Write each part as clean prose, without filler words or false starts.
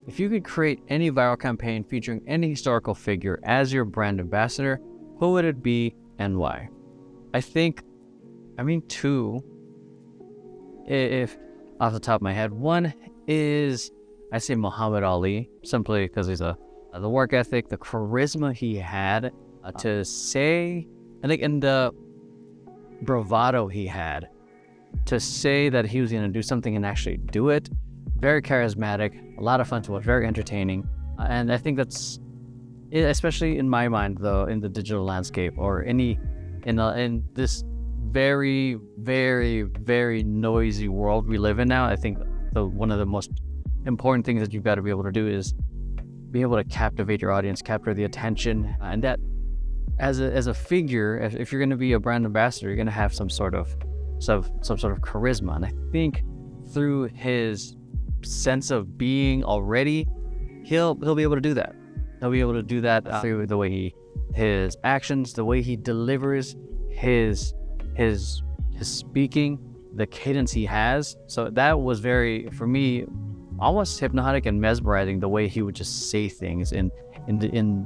if you could create any viral campaign featuring any historical figure as your brand ambassador, who would it be and why? Two, if off the top of my head. One is, I say Muhammad Ali, simply because he's the work ethic, the charisma he had to say, I think, and the bravado he had to say that he was going to do something and actually do it. Very charismatic, a lot of fun to watch, very entertaining. And I think that's, especially in my mind, though, in the digital landscape or in this very, very, very noisy world we live in now, I think one of the most important things that you've got to be able to do is be able to captivate your audience, capture the attention, and that as a figure, if you're going to be a brand ambassador, you're going to have some sort of charisma. And I think through his sense of being already, he'll be able to do that. He'll be able to do that through the way his actions, the way he delivers his speaking, the cadence he has. So that was very, for me, almost hypnotic and mesmerizing, the way he would just say things in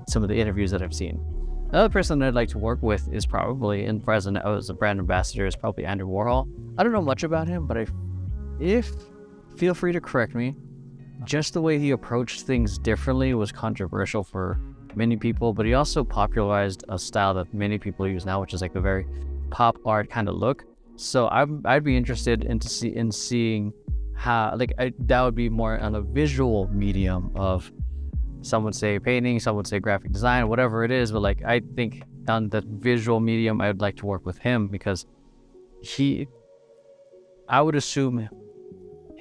some of the interviews that I've seen. Another person that I'd like to work with is probably, in present as a brand ambassador, is probably Andy Warhol. I don't know much about him, but feel free to correct me. Just the way he approached things differently was controversial for many people, but he also popularized a style that many people use now, which is like a very pop art kind of look. So I'd be interested in seeing how, that would be more on a visual medium of, some would say painting, some would say graphic design, whatever it is. But I think on the visual medium, I would like to work with him because I would assume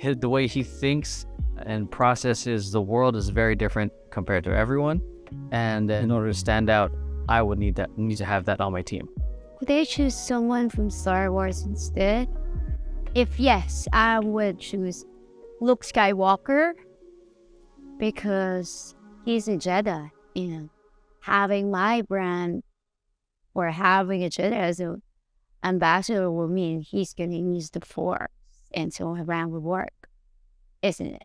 the way he thinks and processes the world is very different compared to everyone. And in order to stand out, I would need to have that on my team. Would they choose someone from Star Wars instead? If yes, I would choose Luke Skywalker because he's a Jedi. Having my brand or having a Jedi as an ambassador will mean he's going to use the Force and so around would work, isn't it?